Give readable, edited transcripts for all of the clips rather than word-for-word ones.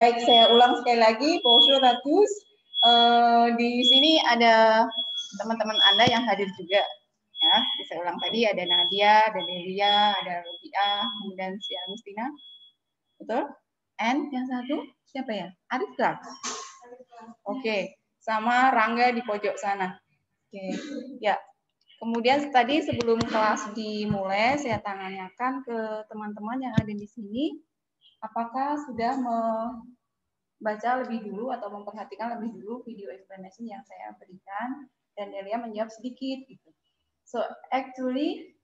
Baik, saya ulang sekali lagi. Bonjour à tous. Di sini ada teman-teman Anda yang hadir juga. Ya, saya ulang tadi ada Nadia, ada Delia, ada Rubiah, kemudian si Agustina. Betul? And yang satu siapa ya? Arif Clark. Oke, sama Rangga di pojok sana. Oke, ya. Kemudian tadi sebelum kelas dimulai, saya tanyakan ke teman-teman yang ada di sini, apakah sudah membaca lebih dulu atau memperhatikan lebih dulu video explanation yang saya berikan, dan Delia menjawab sedikit gitu. So actually,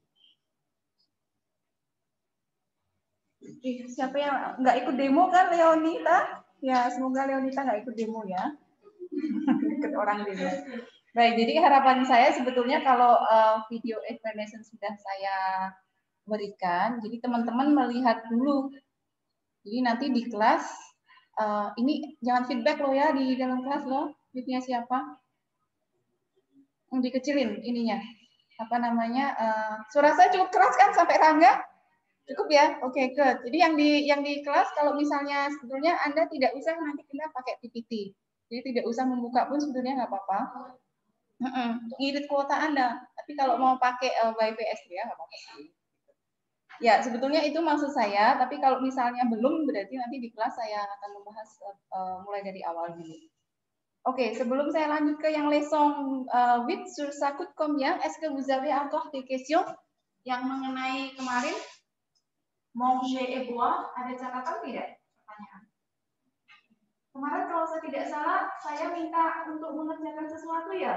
siapa yang nggak ikut demo kan, Leonita? Ya, semoga Leonita nggak ikut demo ya. Ikut orang demo. Baik, jadi harapan saya sebetulnya kalau video explanation sudah saya berikan, jadi teman-teman melihat dulu. Jadi nanti di kelas, ini jangan feedback lo ya di dalam kelas lo, videonya siapa? Dikecilin ininya. Apa namanya? Suara saya cukup keras kan sampai Rangga? Cukup ya? Oke, good. Jadi yang di kelas kalau misalnya sebetulnya Anda tidak usah nanti kita pakai PPT. Jadi tidak usah membuka pun sebetulnya nggak apa-apa. Ngirit kuota Anda. Tapi kalau mau pakai WPS ya nggak apa-apa sih. Ya, sebetulnya itu maksud saya. Tapi kalau misalnya belum, berarti nanti di kelas saya akan membahas mulai dari awal dulu. Oke, sebelum saya lanjut ke yang leçon 8 sur ça coûte combien? Est-ce que vous avez encore des questions yang mengenai kemarin? Manger et boire, ada catatan tidak? Pertanyaan. Kemarin kalau saya tidak salah, saya minta untuk mengerjakan sesuatu ya?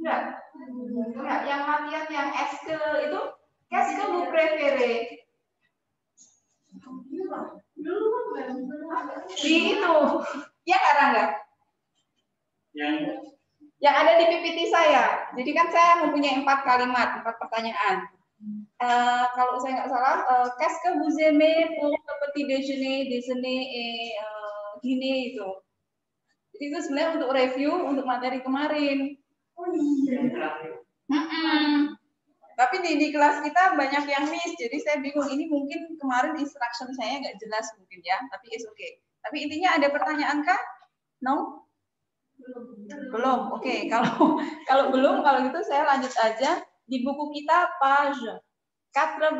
Enggak. Enggak. Yang latihan yang est-ce que itu, qu'est-ce que vous préférez? Di itu. Ya nggak, Rangga? Yang ada di PPT saya. Jadi kan saya mempunyai 4 kalimat, 4 pertanyaan. Kalau saya nggak salah, qu'est-ce que vous aimez pour le petit déjeuner, et dîner itu. Jadi itu sebenarnya untuk review untuk materi kemarin. Tapi di kelas kita banyak yang miss, jadi saya bingung. Ini mungkin kemarin instruction saya nggak jelas mungkin ya, tapi it's okay. Tapi intinya ada pertanyaan kah? No? Belum. Oke, kalau belum, kalau gitu saya lanjut aja. Di buku kita page 88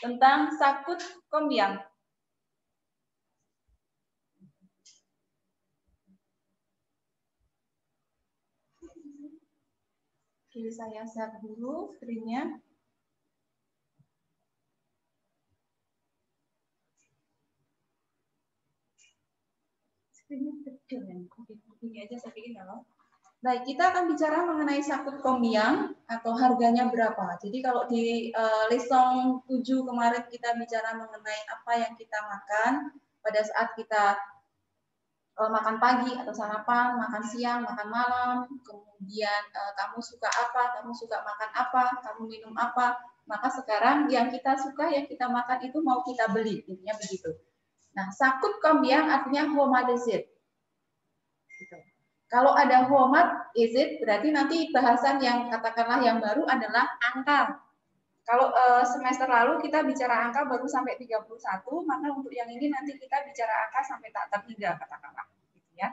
tentang sakut combien. Oke, saya share dulu screen-nya. Screen-nya kecil ya. Oke, ini aja saya bikin kalau. Baik, kita akan bicara mengenai sakut combien atau harganya berapa. Jadi kalau di leçon 7 kemarin kita bicara mengenai apa yang kita makan pada saat kita makan pagi atau sarapan, makan siang, makan malam, kemudian kamu suka apa, kamu suka makan apa, kamu minum apa, maka sekarang yang kita suka, yang kita makan itu mau kita beli, intinya begitu. Nah, sakut combien artinya how much is it? Gitu. Kalau ada how much is it, berarti nanti bahasan yang katakanlah yang baru adalah angka. Kalau semester lalu kita bicara angka baru sampai 31, maka untuk yang ini nanti kita bicara angka sampai tak terhingga katakanlah. Ya.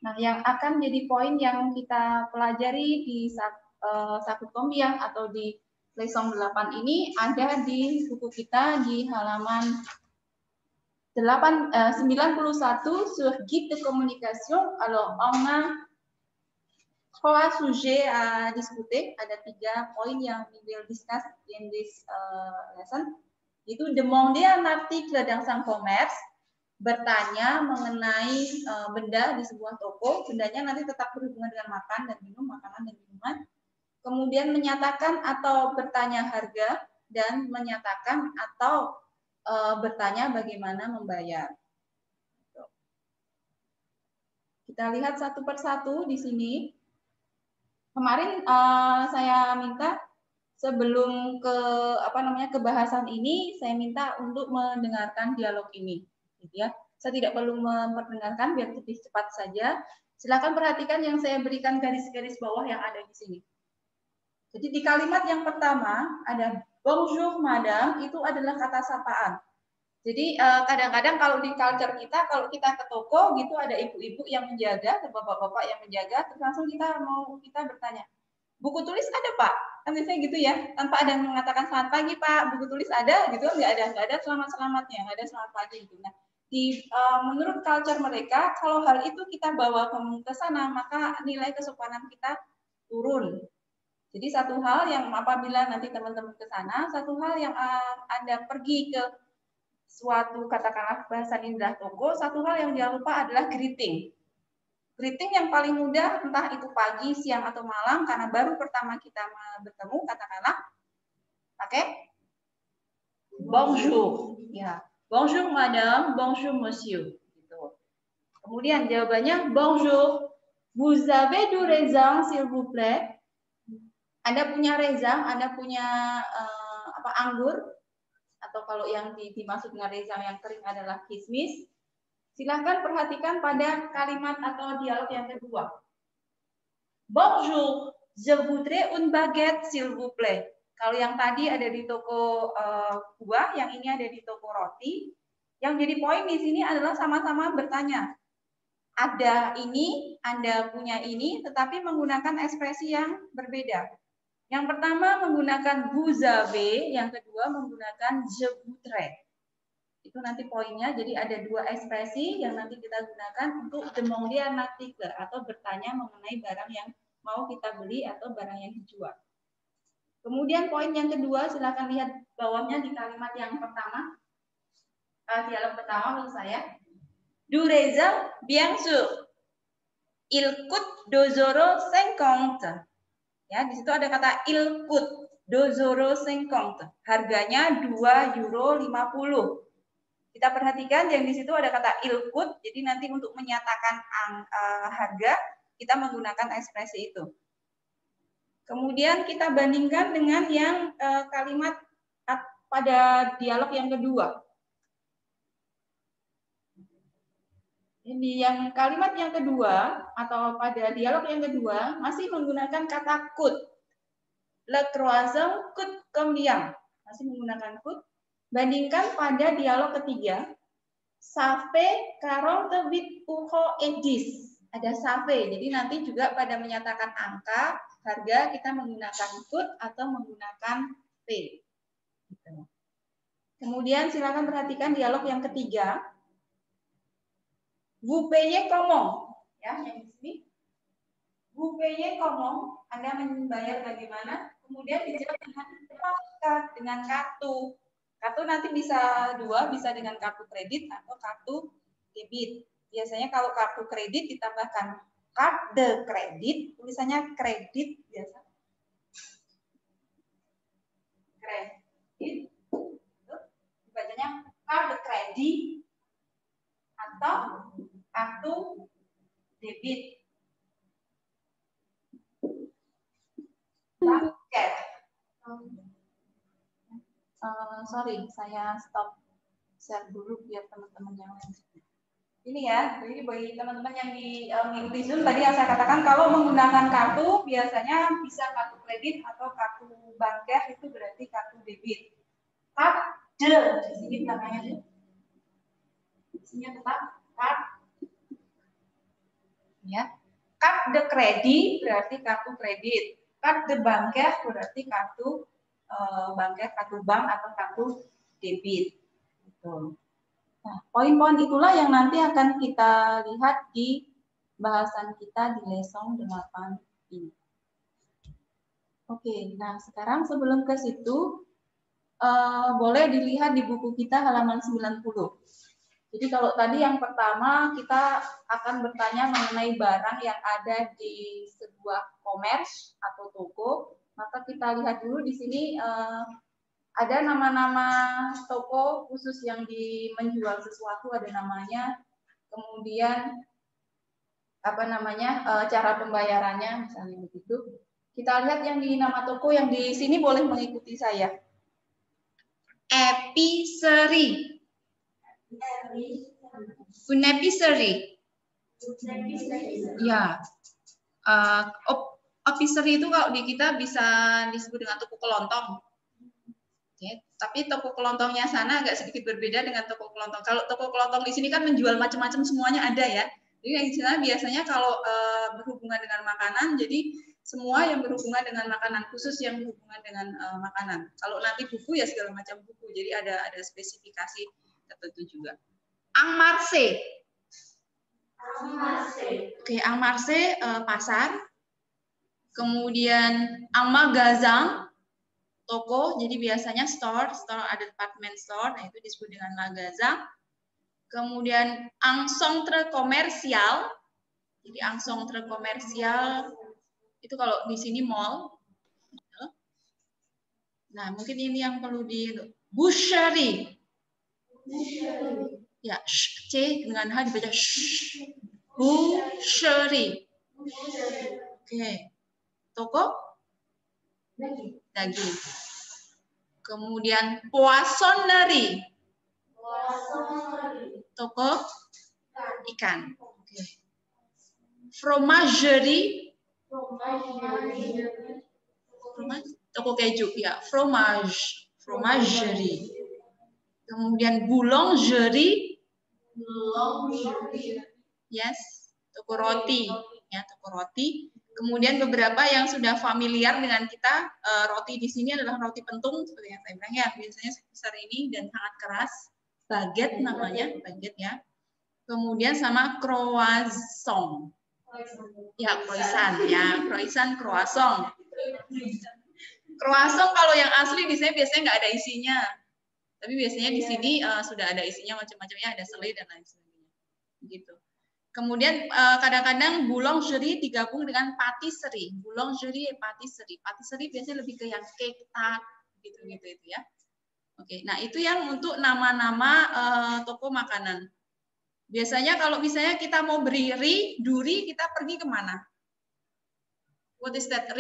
Nah, yang akan jadi poin yang kita pelajari di sakut combien atau di leçon 8 ini ada di buku kita di halaman 91 sur guide de communication. Alors, on a 3 sujets à discuter. Ada 3 poin yang we will discuss in this lesson. Itu demander un article dans un commerce, bertanya mengenai benda di sebuah toko, bendanya nanti tetap berhubungan dengan makan dan minum, makanan dan minuman. Kemudian menyatakan atau bertanya harga dan menyatakan atau bertanya bagaimana membayar. Kita lihat satu persatu di sini. Kemarin saya minta sebelum ke bahasan ini, saya minta untuk mendengarkan dialog ini. Gitu ya. Saya tidak perlu memperdengarkan biar lebih cepat saja. Silakan perhatikan yang saya berikan garis-garis bawah yang ada di sini. Jadi di kalimat yang pertama ada bonjour madame, itu adalah kata sapaan. Jadi kadang-kadang kalau di culture kita, kalau kita ke toko gitu ada ibu-ibu yang menjaga, atau bapak-bapak yang menjaga, terus langsung kita bertanya, buku tulis ada Pak? Kan biasanya gitu ya, tanpa ada yang mengatakan selamat pagi Pak, buku tulis ada gitu, nggak ada selamat-selamatnya, nggak ada selamat pagi gitu. Nah, menurut culture mereka, kalau hal itu kita bawa ke sana, maka nilai kesopanan kita turun. Jadi satu hal yang apabila nanti teman-teman ke sana, satu hal yang Anda pergi ke suatu katakanlah bahasa indah toko, satu hal yang jangan lupa adalah greeting. Greeting yang paling mudah, entah itu pagi, siang, atau malam, karena baru pertama kita bertemu, katakanlah, pakai bonjour. Ya, bonjour madame, bonjour monsieur. Gitu. Kemudian jawabannya bonjour. Vous avez du raisin, s'il vous plaît? Anda punya raisin, Anda punya anggur? Atau kalau yang dimaksud dengan raisin yang kering adalah kismis, silahkan perhatikan pada kalimat atau dialog yang kedua. Bonjour, je voudrais une baguette s'il vous plaît. Kalau yang tadi ada di toko buah, yang ini ada di toko roti. Yang jadi poin di sini adalah sama-sama bertanya. Ada ini, Anda punya ini, tetapi menggunakan ekspresi yang berbeda. Yang pertama menggunakan vous avez, yang kedua menggunakan je voudrais. Itu nanti poinnya, jadi ada dua ekspresi yang nanti kita gunakan untuk demander un article atau bertanya mengenai barang yang mau kita beli atau barang yang dijual. Kemudian poin yang kedua, silakan lihat bawahnya di kalimat yang pertama, dialog pertama menurut saya. Du raisin, bien sûr. Il coûte 2,50 €. Ya, di situ ada kata il coûte 2,50 €. Harganya 2,50 €. Kita perhatikan yang di situ ada kata il coûte, jadi nanti untuk menyatakan harga kita menggunakan ekspresi itu. Kemudian kita bandingkan dengan yang kalimat pada dialog yang kedua. Ini yang kalimat yang kedua atau pada dialog yang kedua masih menggunakan kata coûte. Le croissant coûte combien? Masih menggunakan coûte. Bandingkan pada dialog ketiga. Ça fait 48 € et 10. Ada ça fait. Jadi nanti juga pada menyatakan angka, harga kita menggunakan coûte atau menggunakan P. Kemudian silakan perhatikan dialog yang ketiga. Vous payez comment? Ya, yang di sini. Vous payez comment? Anda membayar bagaimana? Kemudian dijawab dengan kartu. Kartu nanti bisa dua, bisa dengan kartu kredit atau kartu debit. Biasanya kalau kartu kredit ditambahkan carte de kredit, tulisannya kredit biasa. Kredit. Bacanya carte de kredit atau kartu debit. Paket. Sorry, saya stop share dulu biar teman-teman yang lain. Ini ya, jadi bagi teman-teman yang mengikuti Zoom tadi yang saya katakan kalau menggunakan kartu biasanya bisa kartu kredit atau kartu bank cash, itu berarti kartu debit. Card di sini belakangnya. Isinya tetap card. Ya. Card de kredit berarti kartu kredit. Card de bank cash berarti kartu bank cash, kartu bank atau kartu debit. Gitu. Nah, poin-poin itulah yang nanti akan kita lihat di bahasan kita di lesson 8 ini. Oke, nah sekarang sebelum ke situ, boleh dilihat di buku kita halaman 90. Jadi kalau tadi yang pertama kita akan bertanya mengenai barang yang ada di sebuah commerce atau toko, maka kita lihat dulu di sini ada nama-nama toko khusus yang menjual sesuatu, ada namanya, kemudian cara pembayarannya misalnya begitu. Kita lihat yang di nama toko yang di sini, boleh mengikuti saya. Épicerie. Une épicerie. Ya. Épicerie itu kalau di kita bisa disebut dengan toko kelontong. Tapi toko kelontongnya sana agak sedikit berbeda dengan toko kelontong. Kalau toko kelontong di sini kan menjual macam-macam semuanya ada ya. Jadi yang di sana biasanya kalau berhubungan dengan makanan, jadi semua yang berhubungan dengan makanan, khusus yang berhubungan dengan makanan. Kalau nanti buku ya segala macam buku. Jadi ada spesifikasi tertentu juga. Ang Marse. Oke, Ang Marse pasar. Kemudian Ang Magazang toko, jadi biasanya store ada department store, nah itu disebut dengan magasin. Kemudian ang centre komersial, jadi ang centre komersial itu kalau di sini mall. Nah mungkin ini yang perlu di boucherie. Ya, C dengan H dibaca sh. Boucherie. Oke, toko daging. Kemudian poissonnerie. Toko ikan. Okay. Fromagerie. Toko keju ya, fromagerie. Kemudian boulangerie. Yes, toko roti ya, toko roti. Kemudian beberapa yang sudah familiar dengan kita, roti di sini adalah roti pentung seperti yang saya bilang ya, biasanya sebesar ini dan sangat keras, baguette namanya, baguette ya. Kemudian sama croissant. Ya, croissant ya, croissant. Croissant kalau yang asli di sini biasanya nggak ada isinya. Tapi biasanya di sini sudah ada isinya macam-macamnya, ada selai dan lain sebagainya. Begitu. Kemudian kadang-kadang boulangerie digabung dengan patisserie. Boulangerie, patisserie. Patisserie biasanya lebih ke yang cake, tart, gitu-gitu itu ya. Oke, nah itu yang untuk nama-nama toko makanan. Biasanya kalau misalnya kita mau beli duri, kita pergi kemana? What is that?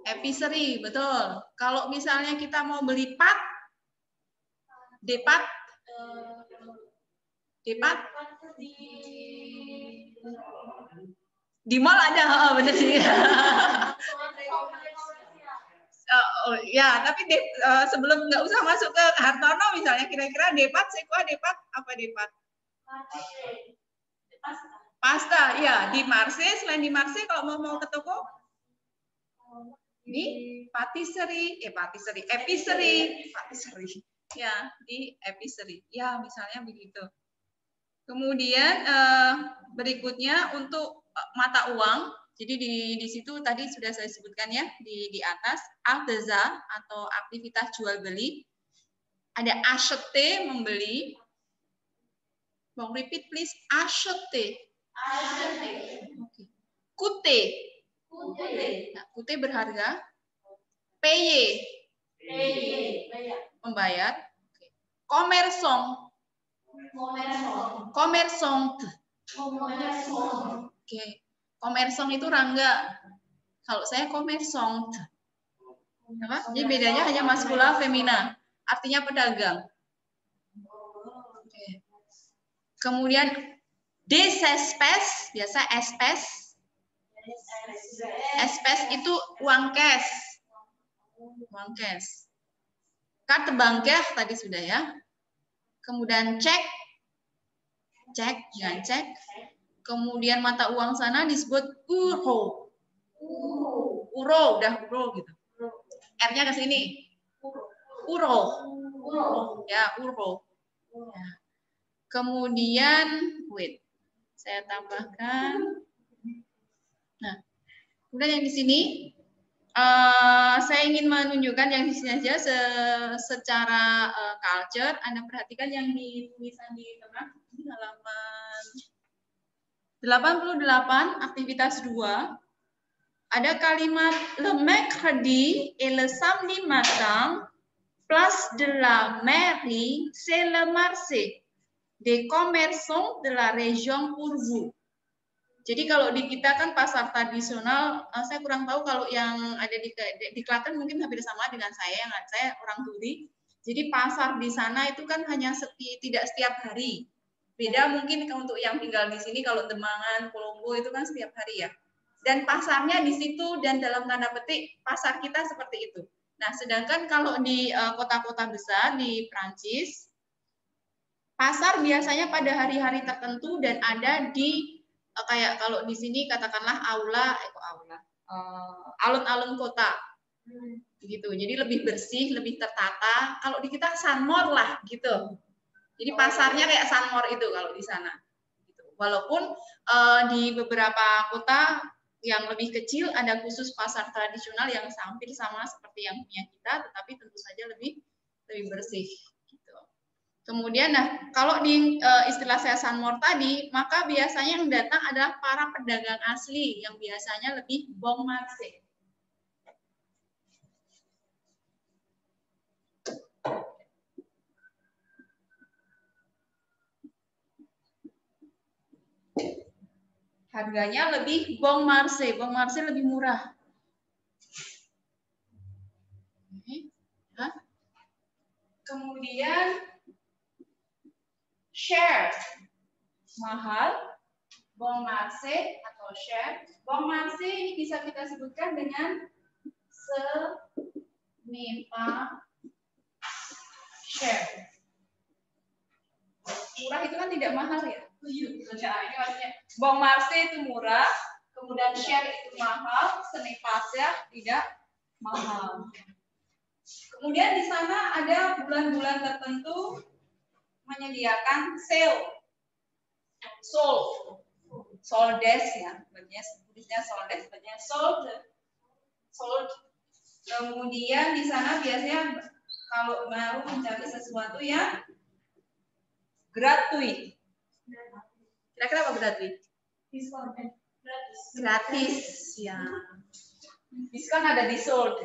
Epicerie, betul. Kalau misalnya kita mau beli pat, depat, di mall ada, bener sih. Ya, tapi sebelum nggak usah masuk ke Hartono misalnya, kira-kira depat, sekua depat, apa depat? Pasta, ya. Di Marseille, selain di Marseille, kalau mau ke toko, ini patisserie, epicerie. Ya, di epicerie. Ya, misalnya begitu. Kemudian berikutnya untuk mata uang. Jadi di situ tadi sudah saya sebutkan ya di atas artisan atau aktivitas jual beli. Ada acheter membeli. Bang repeat please, acheter. Coûter. Nah, coûter berharga. Payer. Membayar. Commerçant. Oke. Commerçant itu Rangga. Kalau saya commerçant. Apa? Jadi bedanya hanya maskula femina. Artinya pedagang. Oke. Kemudian des espèces, biasa espèces. Espèces itu uang cash. Uang cash. Carte bancaire tadi sudah ya. Kemudian cek, jangan cek. Kemudian mata uang sana disebut euro. Udah euro gitu. R-nya ke sini. Euro. Ya, euro. Ya. Kemudian, wait. Saya tambahkan. Nah, kemudian yang di sini saya ingin menunjukkan yang di sini aja secara culture. Anda perhatikan yang di tulisan di tengah ini halaman 88 aktivitas 2. Ada kalimat le mercredi et le samedi matin, place de la mairie, c'est le marché des commerçants de la région pour vous. Jadi kalau di kita kan pasar tradisional, saya kurang tahu kalau yang ada di Klaten mungkin hampir sama dengan saya orang Turi. Jadi pasar di sana itu kan hanya tidak setiap hari. Beda mungkin untuk yang tinggal di sini, kalau Demangan, Kolombo itu kan setiap hari ya. Dan pasarnya di situ dan dalam tanda petik pasar kita seperti itu. Nah, sedangkan kalau di kota-kota besar di Prancis, pasar biasanya pada hari-hari tertentu dan ada di kayak kalau di sini katakanlah alun-alun kota. Gitu. Jadi lebih bersih, lebih tertata. Kalau di kita Sunmore lah gitu. Jadi pasarnya kayak Sunmore itu kalau di sana. Gitu. Walaupun di beberapa kota yang lebih kecil ada khusus pasar tradisional yang hampir sama seperti yang punya kita, tetapi tentu saja lebih bersih. Gitu. Kemudian, nah kalau di istilah saya Sunmore tadi, maka biasanya yang datang adalah para pedagang asli yang biasanya lebih bon marché. Harganya lebih bon marché lebih murah. Kemudian share mahal, bon marché atau share. Bon marché ini bisa kita sebutkan dengan semipa share. Murah itu kan tidak mahal ya. Nah, ini maksudnya bon marché itu murah, kemudian share itu mahal, semipa share tidak mahal. Kemudian di sana ada bulan-bulan tertentu menyediakan sale, soldes ya, sebenarnya soldes, sebenarnya sold. Kemudian di sana biasanya kalau mau mencari sesuatu yang gratuit. Kira-kira apa gratuit? Diskon. Gratis ya. Diskon ada di sold.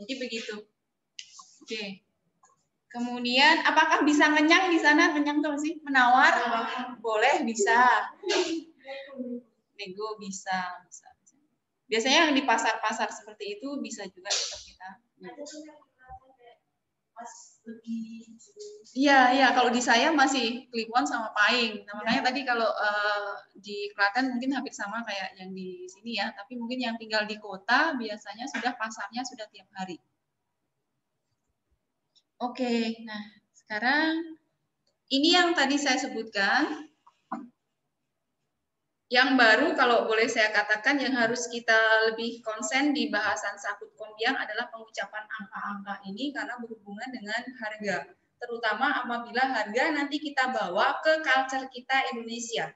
Jadi begitu. Oke. Kemudian apakah bisa kenyang di sana? Kenyang tuh sih menawar? Boleh, bisa. Nego bisa. Biasanya yang di pasar-pasar seperti itu bisa juga tetap kita. Iya, kalau di saya masih Kliwon sama Pahing. Nah, makanya tadi kalau di Klaten mungkin hampir sama kayak yang di sini ya, tapi mungkin yang tinggal di kota biasanya sudah pasarnya sudah tiap hari. Oke, nah sekarang ini yang tadi saya sebutkan. Yang baru kalau boleh saya katakan yang harus kita lebih konsen di bahasan Sakut Kombiang adalah pengucapan angka-angka ini karena berhubungan dengan harga. Terutama apabila harga nanti kita bawa ke culture kita Indonesia.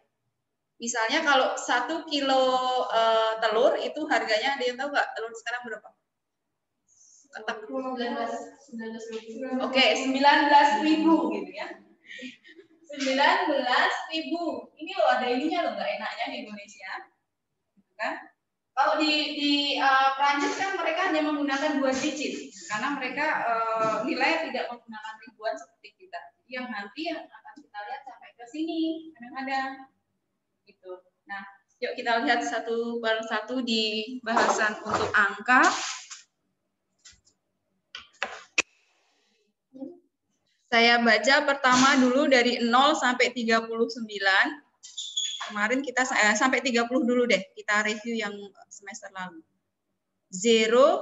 Misalnya kalau 1 kilo telur itu harganya, ada yang tahu nggak telur sekarang berapa? 19.000. Oke, 19.000 gitu ya. 19.000. Ini loh ada ininya loh, nggak enaknya di Indonesia. Kan? Kalau di Prancis kan mereka hanya menggunakan 2 digit karena mereka nilai tidak menggunakan ribuan seperti kita. Yang nanti yang akan kita lihat sampai ke sini kadang-kadang gitu. Nah, yuk kita lihat satu per satu di bahasan untuk angka. Saya baca pertama dulu dari 0 sampai 39. Kemarin kita sampai 30 dulu deh. Kita review yang semester lalu. 0,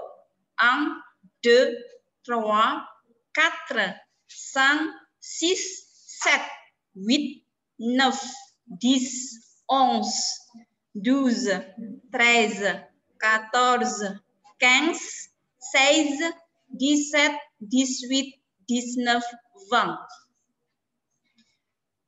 1, 2, 3, 4, 5, 6, 7, 8, 9, 10, 11, 12, 13, 14, 15, 16, 17, 18, 19, 20.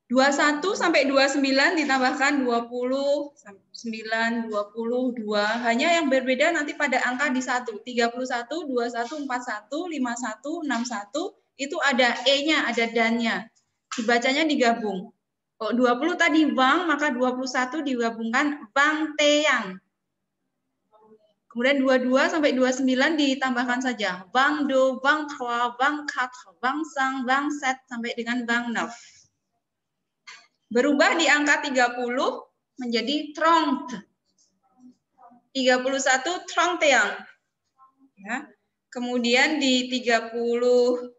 21 sampai 29 ditambahkan 20, 9, 22. Hanya yang berbeda nanti pada angka di 1. 31, 21, 41, 51, 61. Itu ada E-nya, ada dan-nya. Dibacanya digabung. Kalau 20 tadi Bang, maka 21 digabungkan Bang Teyang. Kemudian 22 sampai 29 ditambahkan saja. Bang Do, Bang Trois, Bang Quatre, Bang Cinq, Bang Sept, sampai dengan Bang Neuf. Berubah di angka 30 menjadi trente. 31 trente-et-un. Ya. Kemudian di 32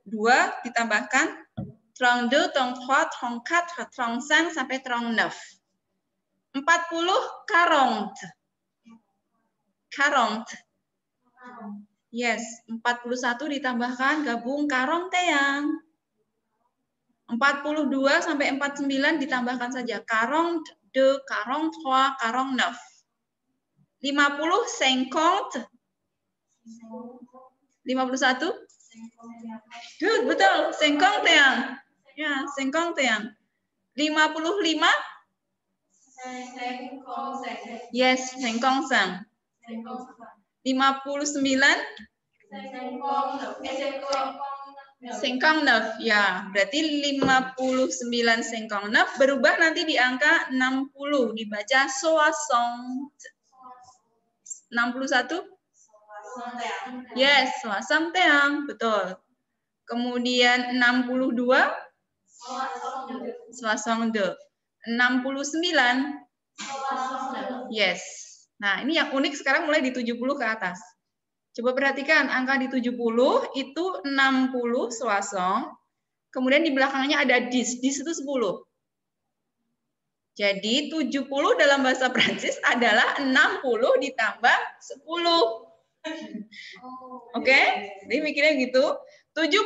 ditambahkan 32, 33, 34, 35 sampai 39. 40 quarante. 40. Yes, 41 ditambahkan gabung karong teang. 42 sampai 49 ditambahkan saja. Karong de, karong trois, karong neuf. 50, 50. 51? Good, betul. 50 teang. Ya, 50 teang. 55? Yes, 59. 59? 59, ya. Berarti 59 59 berubah nanti di angka 60. Dibaca soixante. 61? Yes, soixante teang. Betul. Kemudian 62? Soixante. 69? Yes. Nah, ini yang unik sekarang mulai di 70 ke atas. Coba perhatikan, angka di 70 itu 60 soixante. Kemudian di belakangnya ada 10. 10 itu 10. Jadi 70 dalam bahasa Prancis adalah 60 ditambah 10. Oke? Jadi mikirnya gitu. 71,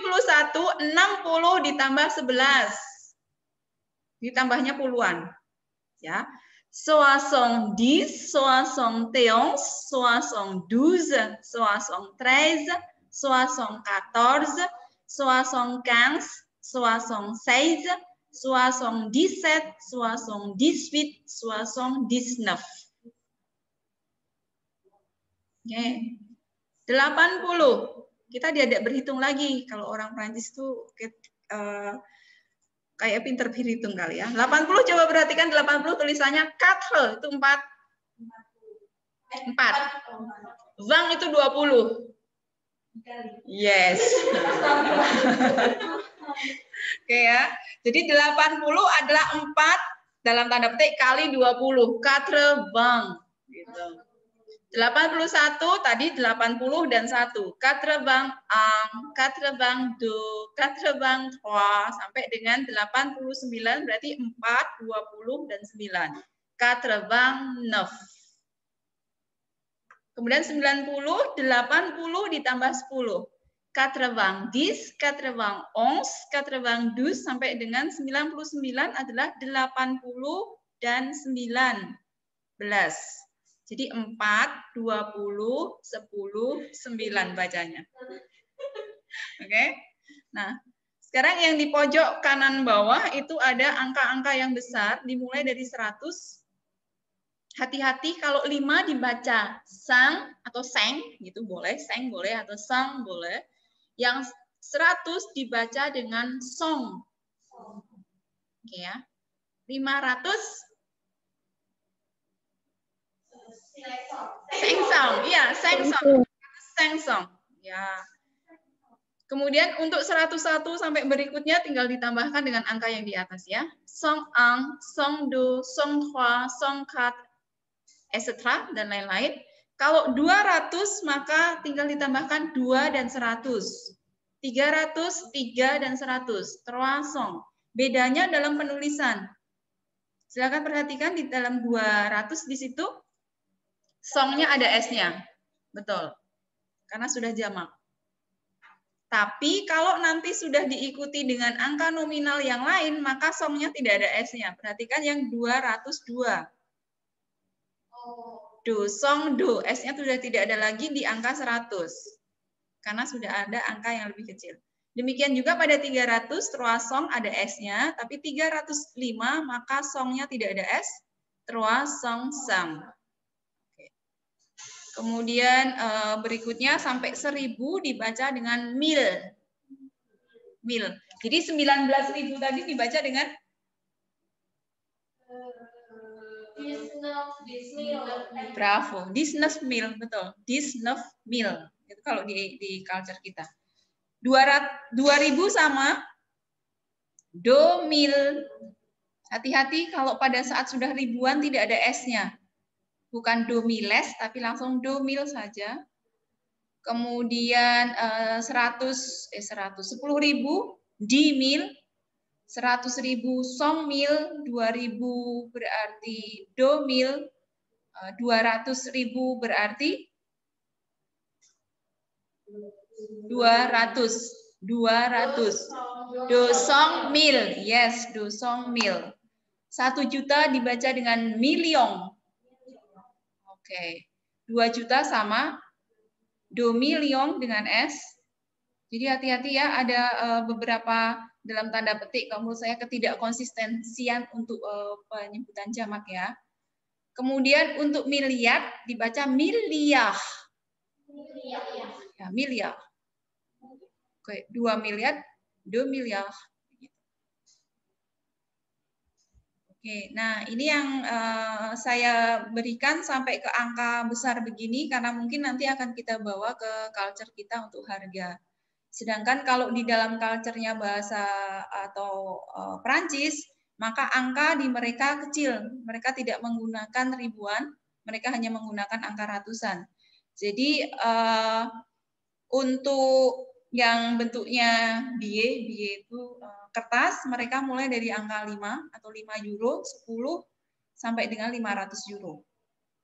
60 ditambah 11. Ditambahnya puluhan. Ya. 70, 71, 72, 73, 74, 75, 76, 76, 77, 78, 79. Oke. 80. Kita diajak berhitung lagi. Kalau orang Prancis tuh kayak pinter berhitung kali ya. 80 coba perhatikan 80 tulisannya 4 itu 4. 4. Zang itu 20. Yes. Oke ya. Jadi 80 adalah 4 dalam tanda petik kali 20. 4 bang gitu. 81 tadi 80 dan 1. 4 bang ang, 4 bang do, 4 bang 3 sampai dengan 89 berarti 4, 20 dan 9. 4 bang 9. Kemudian 90, 80 ditambah 10. 4 bang 10, 4 bang 11, 4 bang 12 sampai dengan 99 adalah 80 dan 19. Jadi 4, 20, 10, 9 bacanya. Oke. Nah, sekarang yang di pojok kanan bawah itu ada angka-angka yang besar dimulai dari 100. Hati-hati kalau 5 dibaca sang atau seng gitu boleh, seng boleh atau sang boleh. Yang 100 dibaca dengan song. Oke ya. 500 sengsong, iya, sengsong. Sengsong. Ya. Kemudian untuk 101 sampai berikutnya tinggal ditambahkan dengan angka yang di atas ya. Song ang, song do, song hua, song kat, etc. dan lain-lain. Kalau 200 maka tinggal ditambahkan 2 dan 100. 300, 3 dan 100. Terwasong. Bedanya dalam penulisan. Silakan perhatikan di dalam 200 di situ songnya ada S-nya. Betul. Karena sudah jamak. Tapi kalau nanti sudah diikuti dengan angka nominal yang lain, maka songnya tidak ada S-nya. Perhatikan yang 202. Do, song, do. S-nya sudah tidak ada lagi di angka 100. Karena sudah ada angka yang lebih kecil. Demikian juga pada 300, trois song ada S-nya. Tapi 305, maka songnya tidak ada S. Trois song, sang. Kemudian berikutnya sampai 1000 dibaca dengan mil. Mil. Jadi 19.000 tadi dibaca dengan bravo. 19.000, betul. 19.000. Itu kalau di culture kita. 2000 sama do mil. Hati-hati kalau pada saat sudah ribuan tidak ada S-nya. Bukan do miles, tapi langsung do mil saja. Kemudian 10.000 di mil, 100.000 song mil, 2.000 berarti do mil, 200.000 berarti 200. 200. 200.000. Yes, 200.000. 1 juta dibaca dengan million. Oke. 2 juta sama 2 million dengan S. Jadi hati-hati ya, ada beberapa dalam tanda petik kalau menurut saya ketidakkonsistensian untuk penyebutan jamak ya. Kemudian untuk miliar dibaca miliar. Ya, miliar. Oke, 2 miliar, 2 miliar. Oke, nah ini yang saya berikan sampai ke angka besar begini karena mungkin nanti akan kita bawa ke culture kita untuk harga. Sedangkan kalau di dalam culture-nya bahasa atau Perancis, maka angka di mereka kecil. Mereka tidak menggunakan ribuan, mereka hanya menggunakan angka ratusan. Jadi untuk yang bentuknya billet itu kertas, mereka mulai dari angka 5 atau 5 euro, 10 sampai dengan 500 euro.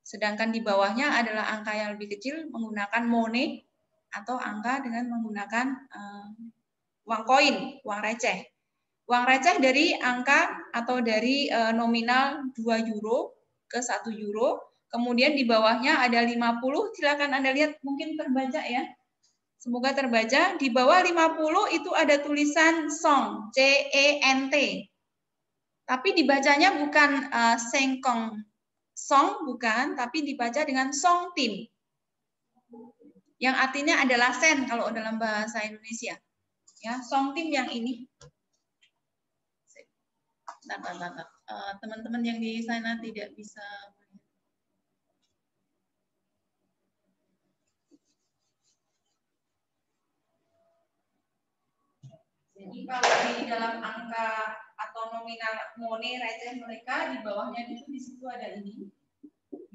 Sedangkan di bawahnya adalah angka yang lebih kecil menggunakan money atau angka dengan menggunakan uang koin, uang receh. Uang receh dari angka atau dari nominal 2 euro ke 1 euro. Kemudian di bawahnya ada 50, silakan Anda lihat mungkin terbaca ya. Semoga terbaca. Di bawah 50 itu ada tulisan cent, C-E-N-T. Tapi dibacanya bukan sengkong, song bukan, tapi dibaca dengan centime. Yang artinya adalah sen kalau dalam bahasa Indonesia. Ya, centime yang ini. Teman-teman yang di sana tidak bisa. Jadi kalau di dalam angka atau nominal money receh mereka di bawahnya itu di situ ada ini.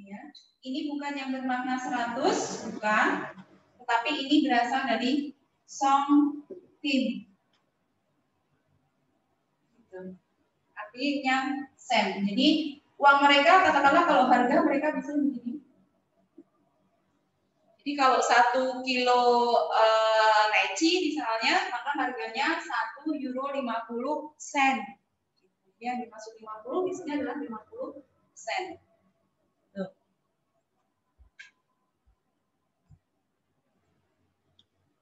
Ya. Ini bukan yang bermakna 100, bukan. Tetapi ini berasal dari centime. Gitu. Artinya sen. Jadi uang mereka katakanlah kalau harga mereka bisa begini. Jadi kalau 1 kilo leci misalnya, maka harganya 1 euro 50 sen. Yang dimaksud 50 di sini adalah 50 sen. Tuh.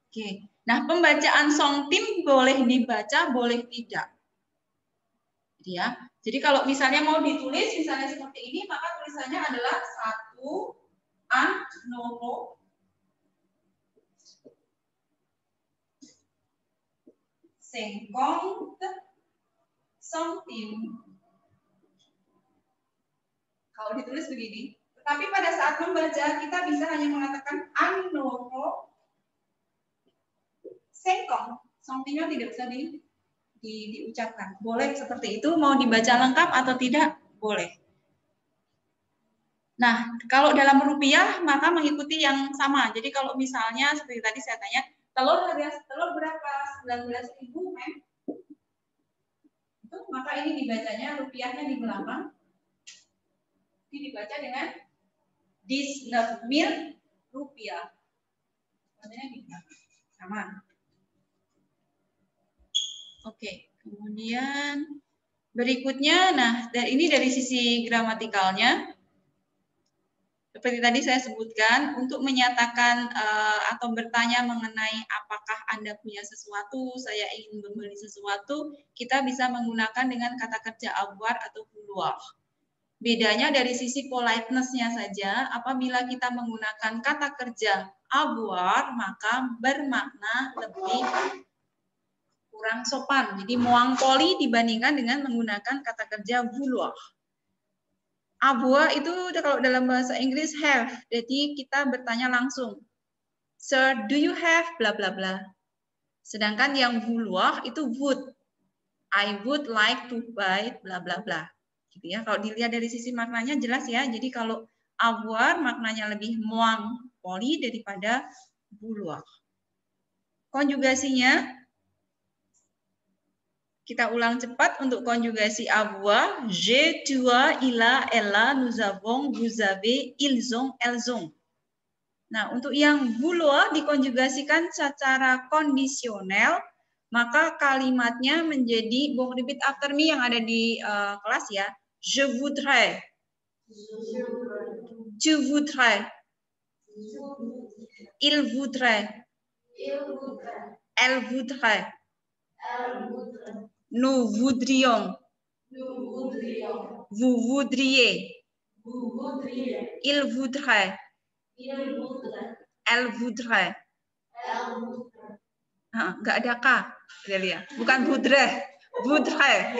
Oke. Nah, pembacaan centime boleh dibaca, boleh tidak. Ya. Jadi kalau misalnya mau ditulis misalnya seperti ini, maka tulisannya adalah 1 euro. Cinquante centime. Kalau ditulis begini. Tetapi pada saat membaca kita bisa hanya mengatakan un euro cinquante. Centime tidak bisa diucapkan. Boleh seperti itu. Mau dibaca lengkap atau tidak? Boleh. Nah, kalau dalam rupiah maka mengikuti yang sama. Jadi kalau misalnya seperti tadi saya tanya, telur berapa? 19.000, Mem? Itu maka ini dibacanya rupiahnya di belakang. Ini dibaca dengan 19.000 rupiah. Bacanya di belakang. Sama. Oke, kemudian berikutnya, nah ini dari sisi gramatikalnya. Seperti tadi saya sebutkan, untuk menyatakan atau bertanya mengenai apakah Anda punya sesuatu, saya ingin membeli sesuatu, kita bisa menggunakan dengan kata kerja avoir atau vouloir. Bedanya dari sisi politeness-nya saja, apabila kita menggunakan kata kerja avoir, maka bermakna lebih kurang sopan. Jadi moins poli dibandingkan dengan menggunakan kata kerja vouloir. Avoir itu kalau dalam bahasa Inggris have. Jadi kita bertanya langsung. Sir, do you have bla bla bla. Sedangkan yang vouloir itu would. I would like to buy bla bla bla. Gitu ya. Kalau dilihat dari sisi maknanya jelas ya. Jadi kalau avoir maknanya lebih moins poli daripada vouloir. Konjugasinya kita ulang cepat untuk konjugasi avoir. Je, toi, il a, elle a, nous avons, vous avez, ils ont, elles ont. Nah, untuk yang vouloir dikonjugasikan secara kondisional, maka kalimatnya menjadi, Bung repeat after me yang ada di kelas ya. Je voudrais. Tu voudrais. Il voudrait. Elle voudrait. Nous voudrions. Vous voudriez. Il voudrait. Elle voudrait. Nggak ada K, Delia. Bukan voudrait. Voudrait.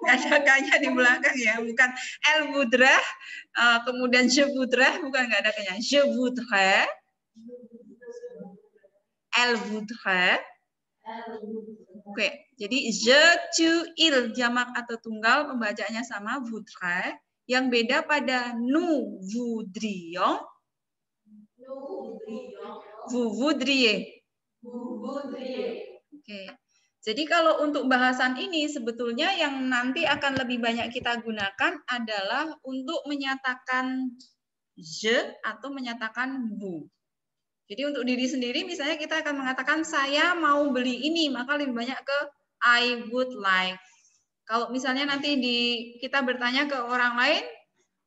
Nggak ada K-nya di belakang ya. Bukan elle voudrait, kemudian je voudrais, bukan, nggak ada K-nya. Je voudrais. Elle voudrait. Oke, jadi je, tu, il, jamak atau tunggal, pembacaannya sama, voudrait. Yang beda pada nous voudrions, vous voudriez. Oke. Jadi kalau untuk bahasan ini sebetulnya yang nanti akan lebih banyak kita gunakan adalah untuk menyatakan je atau menyatakan vous. Jadi untuk diri sendiri misalnya kita akan mengatakan saya mau beli ini, maka lebih banyak ke I would like. Kalau misalnya nanti kita bertanya ke orang lain,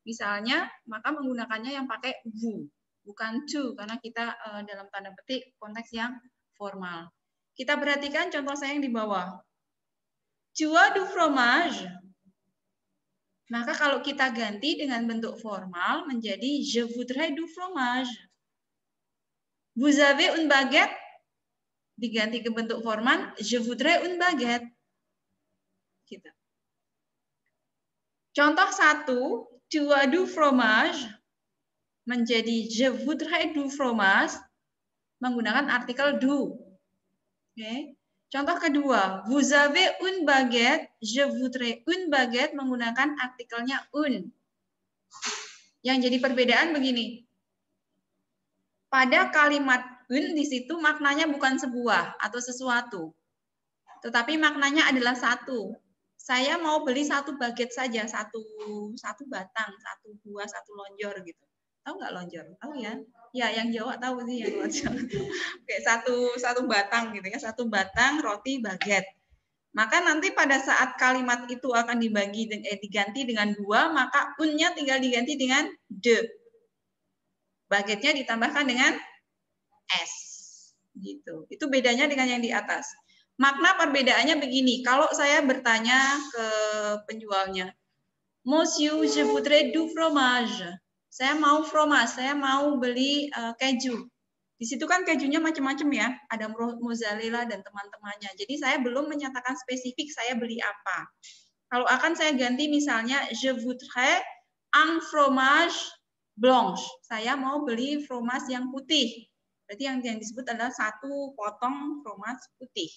misalnya, maka menggunakannya yang pakai vous, bukan tu, karena kita dalam tanda petik konteks yang formal. Kita perhatikan contoh saya yang di bawah. Tu as du fromage. Maka kalau kita ganti dengan bentuk formal menjadi je voudrais du fromage. Vous avez une baguette? Diganti ke bentuk formal, je voudrais une baguette. Gitu. Contoh 1, tu as du fromage menjadi je voudrais du fromage menggunakan artikel du. Oke. Contoh kedua, vous avez une baguette, je voudrais une baguette menggunakan artikelnya une. Yang jadi perbedaan begini. Pada kalimat une di situ maknanya bukan sebuah atau sesuatu. Tetapi maknanya adalah satu. Saya mau beli satu baguette saja, satu batang, satu buah, satu lonjor gitu. Tahu nggak lonjor? Tahu ya? Ya, yang Jawa tahu sih yang lonjor. Oke, satu batang gitu ya, satu batang roti baguette. Maka nanti pada saat kalimat itu akan diganti dengan dua, maka un-nya tinggal diganti dengan de. Baguette-nya ditambahkan dengan s. Gitu. Itu bedanya dengan yang di atas. Makna perbedaannya begini, kalau saya bertanya ke penjualnya, Monsieur, je voudrais du fromage. Saya mau fromage, saya mau beli keju. Di situ kan kejunya macam-macam ya, ada mozzarella dan teman-temannya. Jadi saya belum menyatakan spesifik saya beli apa. Kalau akan saya ganti misalnya, je voudrais un fromage blanche. Saya mau beli fromage yang putih. Berarti yang disebut adalah satu potong fromage putih.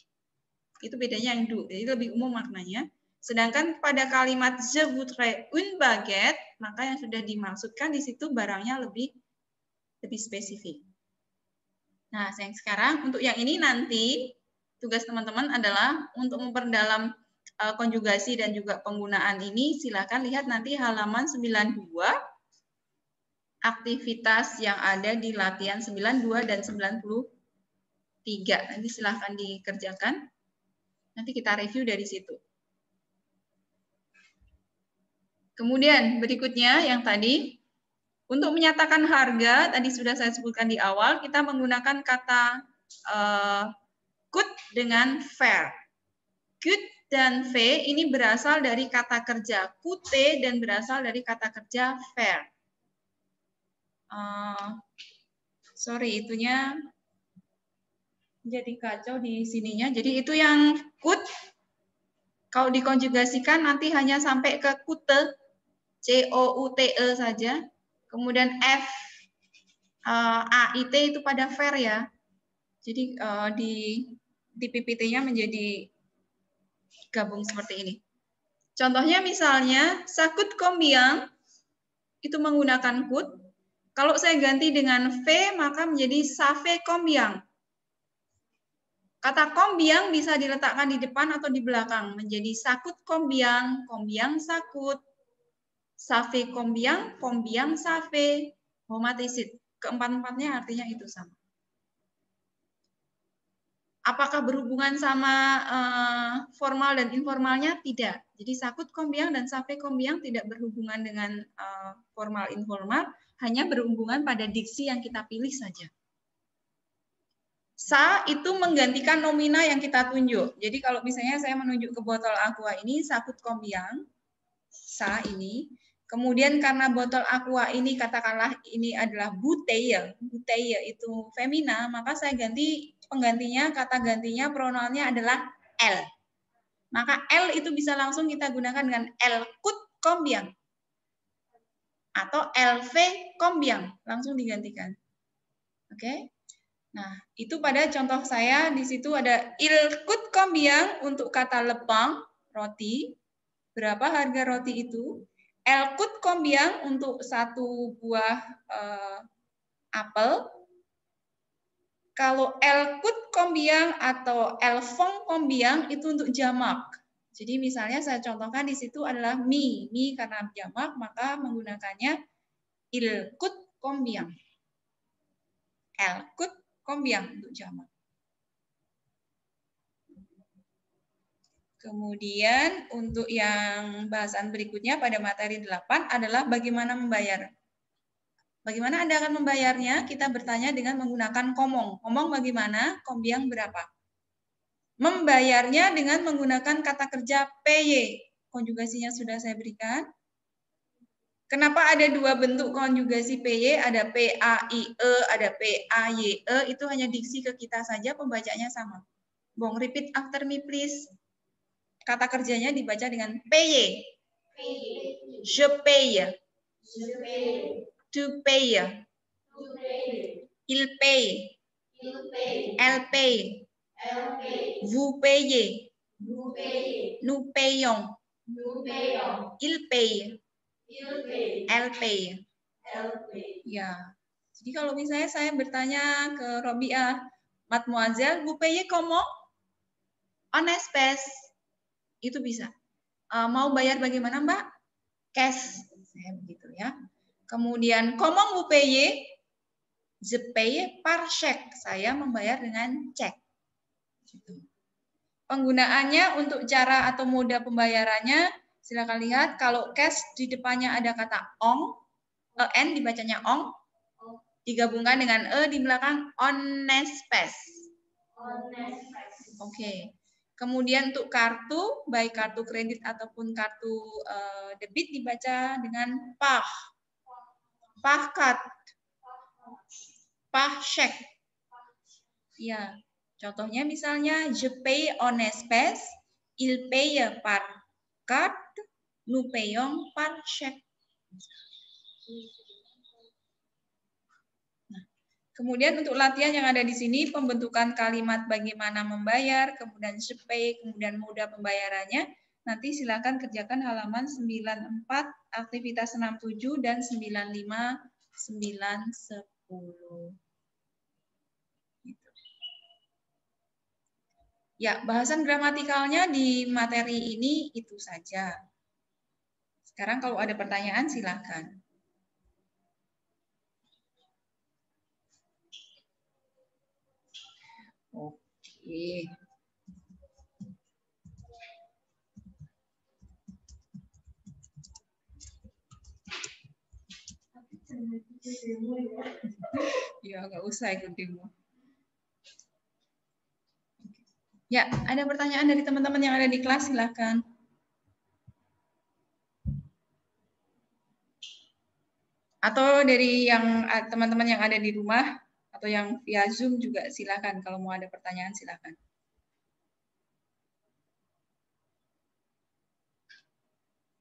Itu bedanya yang du, jadi lebih umum maknanya. Sedangkan pada kalimat je voudrais une baguette, maka yang sudah dimaksudkan di situ barangnya lebih spesifik. Nah, sekarang untuk yang ini nanti tugas teman-teman adalah untuk memperdalam konjugasi dan juga penggunaan ini, silakan lihat nanti halaman 92 aktivitas yang ada di latihan 92 dan 93. Nanti silakan dikerjakan. Nanti kita review dari situ. Kemudian berikutnya yang tadi, untuk menyatakan harga, tadi sudah saya sebutkan di awal, kita menggunakan kata coût dengan faire. Coût dan fait ini berasal dari kata kerja coûter dan berasal dari kata kerja faire. Sorry, itunya jadi kacau di sininya. Jadi itu yang coût, kalau dikonjugasikan nanti hanya sampai ke coûte, C-O-U-T-E saja. Kemudian F, A-I-T itu pada faire ya. Jadi di PPT-nya menjadi gabung seperti ini. Contohnya misalnya, ça coûte combien? Itu menggunakan coût. Kalau saya ganti dengan fait, maka menjadi ça fait combien? Kata combien bisa diletakkan di depan atau di belakang. Menjadi ça coûte combien, combien ça coûte. Ça fait combien, combien ça fait. Homatisid. Keempat-empatnya artinya itu sama. Apakah berhubungan sama formal dan informalnya? Tidak. Jadi sakut kombiang dan sape kombiang tidak berhubungan dengan formal informal, hanya berhubungan pada diksi yang kita pilih saja. Sa itu menggantikan nomina yang kita tunjuk. Jadi kalau misalnya saya menunjuk ke botol aqua ini sakut kombiang, sa ini. Kemudian karena botol aqua ini katakanlah ini adalah bouteille, bouteille itu femina, maka saya ganti penggantinya, kata gantinya pronounnya adalah L. Maka L itu bisa langsung kita gunakan dengan L kut kombiang atau LV kombiang, langsung digantikan. Oke. Nah, itu pada contoh saya di situ ada il kut kombiang untuk kata lepang, roti. Berapa harga roti itu? El kut kombiang untuk satu buah apel. Kalau el kut kombiang atau el fong kombiang itu untuk jamak. Jadi misalnya saya contohkan di situ adalah mi. Mi karena jamak maka menggunakannya il kut kombiang. El kut kombiang untuk jamak. Kemudian untuk yang bahasan berikutnya pada materi 8 adalah bagaimana membayar. Bagaimana Anda akan membayarnya? Kita bertanya dengan menggunakan komong. Komong bagaimana? Kombiang berapa? Membayarnya dengan menggunakan kata kerja PY. Konjugasinya sudah saya berikan. Kenapa ada dua bentuk konjugasi PY? Ada PAIE, ada PAYE. Itu hanya diksi ke kita saja, pembacanya sama. Bong, repeat after me please. Kata kerjanya dibaca dengan paye. Je paye. Tu paye. Il paye. Elle paye. Vous payez. Nous payons. Il paye. Elle paye. Ya. Jadi kalau misalnya saya bertanya ke Robiah, Mademoiselle, vous payez comment? En espèces. Itu bisa. Mau bayar bagaimana, Mbak? Cash. Saya begitu ya. Kemudian, comment vous payez? Je paye par chèque. Saya membayar dengan cek. Penggunaannya untuk cara atau moda pembayarannya, silakan lihat. Kalau cash di depannya ada kata ong, n dibacanya ong, digabungkan dengan di belakang en espèces. Oke. Kemudian untuk kartu, baik kartu kredit ataupun kartu debit dibaca dengan par. Par carte. Par chèque. Ya, contohnya misalnya je paye en espèces, il paye par carte, nous payons par chèque. Kemudian untuk latihan yang ada di sini, pembentukan kalimat bagaimana membayar, kemudian je paye, kemudian moda pembayarannya. Nanti silakan kerjakan halaman 94, aktivitas 67 dan 95, 9, 10. Ya, bahasan gramatikalnya di materi ini itu saja. Sekarang kalau ada pertanyaan silakan. Oke. Ya, nggak usah ikut demo. Ya, ada pertanyaan dari teman-teman yang ada di kelas, silakan. Atau dari yang teman-teman yang ada di rumah atau yang via Zoom juga silakan. Kalau mau ada pertanyaan silakan.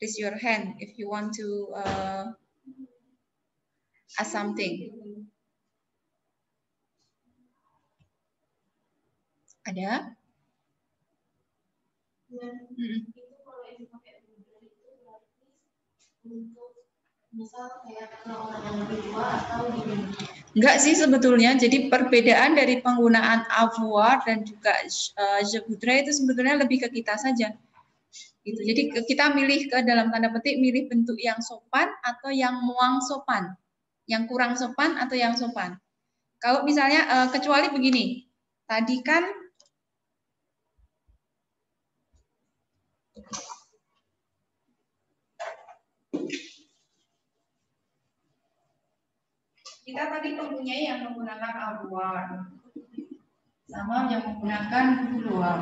Raise your hand if you want to ask something. Ada? Enggak sih sebetulnya. Jadi perbedaan dari penggunaan avoir dan juga je voudrais itu sebetulnya lebih ke kita saja. Gitu. Jadi kita milih ke dalam tanda petik milih bentuk yang sopan atau yang muang sopan. Yang kurang sopan atau yang sopan? Kalau misalnya kecuali begini, tadi kan kita tadi mempunyai yang menggunakan avoir sama yang menggunakan boudoir.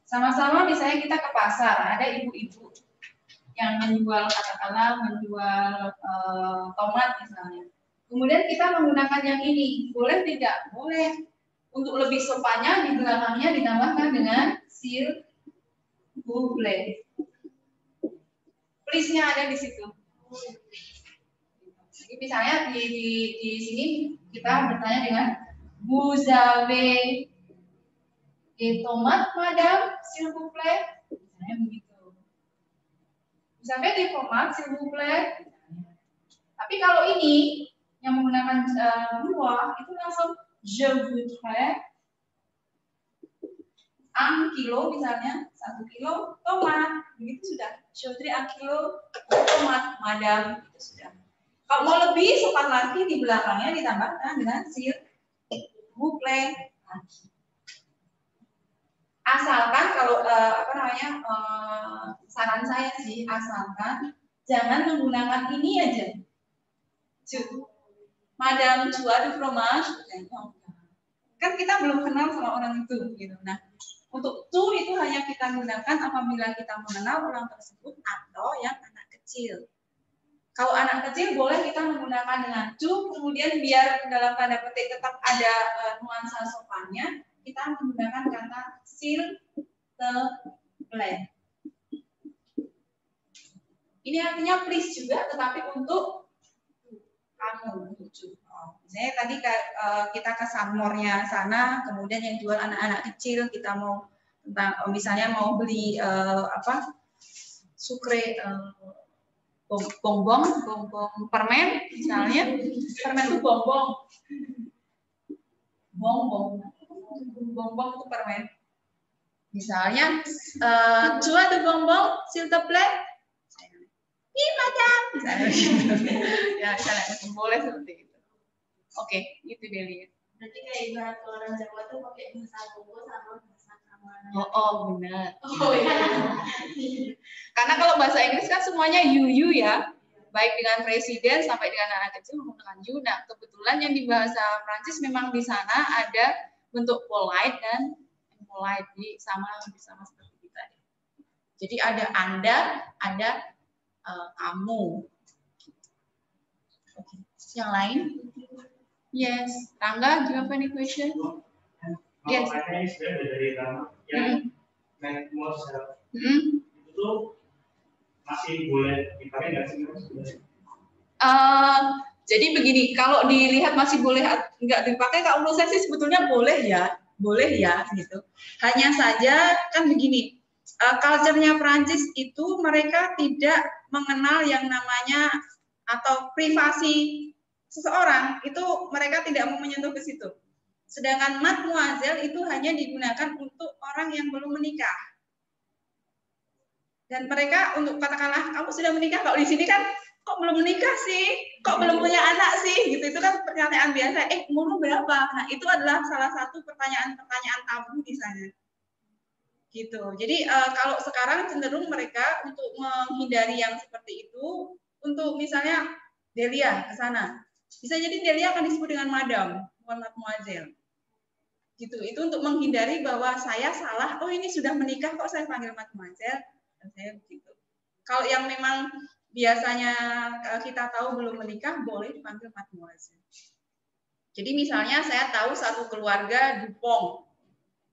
Sama-sama misalnya kita ke pasar, ada ibu-ibu yang menjual, katakanlah menjual tomat misalnya. Kemudian kita menggunakan yang ini, boleh tidak? Boleh. Untuk lebih sopannya di belakangnya ditambahkan dengan s'il vous plaît. Please-nya ada di situ. Jadi misalnya di sini kita bertanya dengan vous avez des tomates, madame, s'il vous plaît. Misalnya begitu. Vous avez des tomates, s'il vous plaît. Tapi kalau ini yang menggunakan buah itu langsung je voudrais 1 kilo misalnya, 1 kilo tomat, begitu sudah. Je voudrais 1 kilo tomat, madam, itu sudah. Kalau mau lebih sopan lagi di belakangnya ditambahkan dengan s'il vous plaît. Asalkan kalau saran saya sih, asalkan jangan menggunakan ini aja. Madame, tu as du fromage? Kan kita belum kenal sama orang itu, gitu. Nah, untuk tu itu hanya kita gunakan apabila kita mengenal orang tersebut atau yang anak kecil. Kalau anak kecil boleh kita menggunakan dengan tu, kemudian biar dalam tanda petik tetap ada nuansa sopannya, kita menggunakan kata s'il te plaît. Ini artinya please juga, tetapi untuk kamu, lucu. Misalnya tadi kita ke Samornya sana, kemudian yang jual anak-anak kecil, kita mau misalnya mau beli sukre bonbon permen misalnya, permen itu bonbon itu permen. Misalnya, tu as de bonbon, s'il te plaît? Iya, madam. Ya, misalnya boleh seperti itu. Oke, itu dia lihat. Berarti kayak ibarat orang Jawa tuh pakai bahasa Kongo sama bahasa Kamana. Oh, benar. Oh iya. Karena kalau bahasa Inggris kan semuanya you ya. Baik dengan presiden sampai dengan anak kecil menggunakan you. Nah, kebetulan yang di bahasa Prancis memang di sana ada bentuk polite dan impolite, sama seperti kita. Jadi ada Anda, ada kamu. Okay. Yang lain? Yes. Rangga, do you have any question? Yes. Dari yang naik motor itu masih boleh dipakai nggak sih? Jadi begini, kalau dilihat masih boleh nggak dipakai, kalau menurut saya sih sebetulnya boleh ya, gitu. Hanya saja kan begini, culture-nya Prancis itu mereka tidak mengenal yang namanya atau privasi seseorang, itu mereka tidak mau menyentuh ke situ. Sedangkan mademoiselle itu hanya digunakan untuk orang yang belum menikah. Dan mereka untuk katakanlah kamu sudah menikah, kalau di sini kan kok belum menikah sih, kok belum punya anak sih, gitu. Itu kan pernyataan biasa. Umur berapa? Nah, itu adalah salah satu pertanyaan tabu di sana. Gitu. Jadi kalau sekarang cenderung mereka untuk menghindari yang seperti itu, untuk misalnya Delia ke sana, bisa jadi Delia akan disebut dengan madam, bukan mademoiselle. Gitu. Itu untuk menghindari bahwa saya salah. Oh, ini sudah menikah kok saya panggil mademoiselle. Dan saya begitu. Kalau yang memang biasanya kita tahu belum menikah, boleh dipanggil mademoiselle. Jadi misalnya saya tahu satu keluarga Dupont.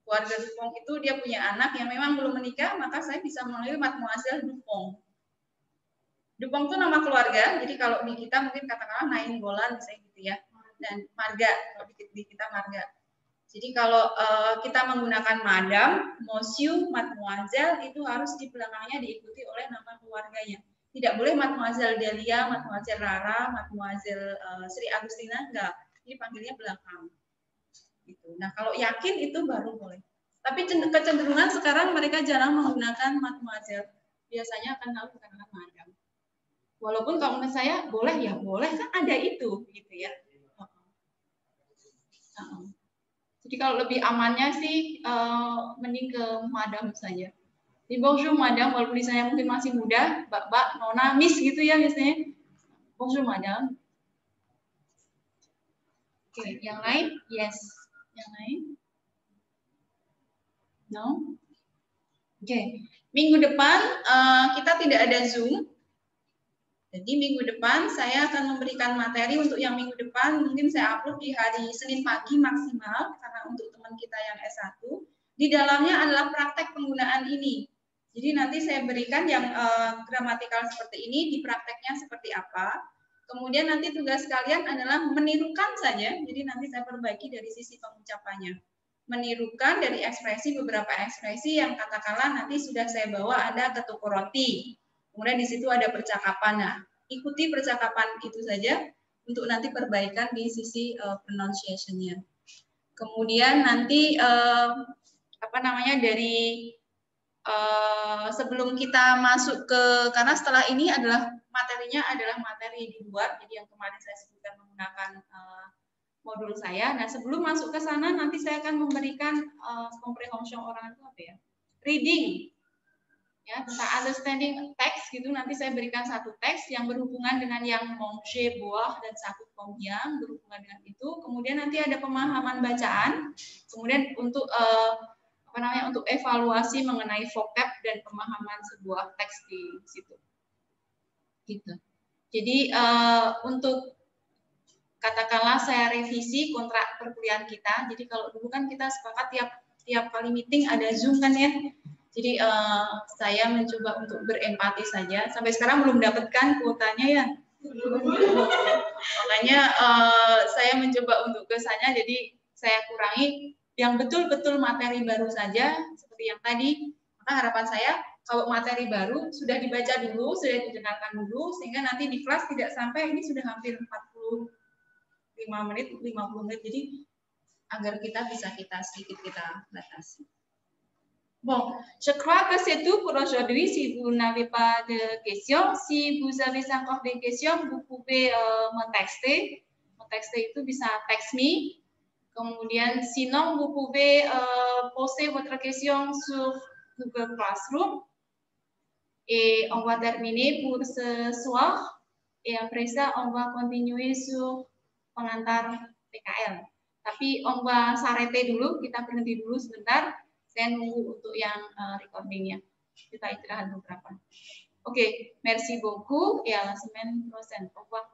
Keluarga Dupont itu dia punya anak yang memang belum menikah, maka saya bisa memanggil mademoiselle Dupont. Dupont itu nama keluarga, jadi kalau di kita mungkin katakanlah Nainggolan, misalnya gitu ya. Dan Marga, kalau di kita Marga. Jadi kalau kita menggunakan madam, monsieur, mademoiselle, itu harus di belakangnya diikuti oleh nama keluarganya. Tidak boleh mademoiselle Delia, mademoiselle Rara, mademoiselle Sri Agustina, enggak. Ini panggilnya belakang. Gitu. Nah, kalau yakin itu baru boleh. Tapi kecenderungan sekarang mereka jarang menggunakan mademoiselle. Biasanya akan lalu menggunakan madam. Walaupun kalau menurut saya boleh ya boleh, kan ada itu gitu ya. Jadi kalau lebih amannya sih mending ke madam saja. Di bonjour madam, walaupun saya mungkin masih muda, mbak, nona, miss gitu ya biasanya. Bonjour madam. Oke, yang lain? Yes. Yang lain? No? Oke. Minggu depan kita tidak ada Zoom. Jadi minggu depan saya akan memberikan materi untuk yang minggu depan. Mungkin saya upload di hari Senin pagi maksimal, karena untuk teman kita yang S1. Di dalamnya adalah praktek penggunaan ini. Jadi nanti saya berikan yang gramatikal seperti ini, di prakteknya seperti apa. Kemudian nanti tugas kalian adalah menirukan saja. Jadi nanti saya perbaiki dari sisi pengucapannya. Menirukan dari ekspresi, beberapa ekspresi yang katakanlah nanti sudah saya bawa ada ketuku roti. Kemudian di situ ada percakapan. Nah, ikuti percakapan itu saja untuk nanti perbaikan di sisi pronunciation-nya. Kemudian nanti dari sebelum kita masuk ke, karena setelah ini adalah materinya adalah materi di luar, jadi yang kemarin saya sebutkan menggunakan modul saya. Nah, sebelum masuk ke sana nanti saya akan memberikan comprehension orang itu apa ya? Reading. Ya, tentang understanding teks gitu, nanti saya berikan satu teks yang berhubungan dengan yang manger, boire, dan sakut combien, berhubungan dengan itu. Kemudian nanti ada pemahaman bacaan, kemudian untuk untuk evaluasi mengenai vocab dan pemahaman sebuah teks di situ. Gitu. Jadi untuk katakanlah saya revisi kontrak perkuliahan kita. Jadi kalau dulu kan kita sepakat tiap kali meeting ada Zoom kan ya. Jadi saya mencoba untuk berempati saja. Sampai sekarang belum dapatkan kuotanya ya. Makanya saya mencoba untuk ke sana. Jadi saya kurangi yang betul-betul materi baru saja seperti yang tadi. Maka harapan saya kalau materi baru sudah dibaca dulu, sudah didengarkan dulu, sehingga nanti di kelas tidak sampai ini sudah hampir 45 menit, 50 menit. Jadi agar kita sedikit kita batasi. Bon, je crois que c'est tout pour aujourd'hui. Si vous n'avez pas de questions, si vous avez encore des questions, vous pouvez me texter. Me texter itu bisa text me. Kemudian, sinon, vous pouvez poser votre question sur Google Classroom. Et on va terminer pour ce soir. Et après ça, on va continuer sur pengantar PKL. Tapi on va s'arrêter dulu, kita berhenti dulu sebentar. Saya nunggu untuk yang recordingnya. Kita istirahat beberapa. Oke, merci beaucoup et à la semaine prochaine. Au revoir.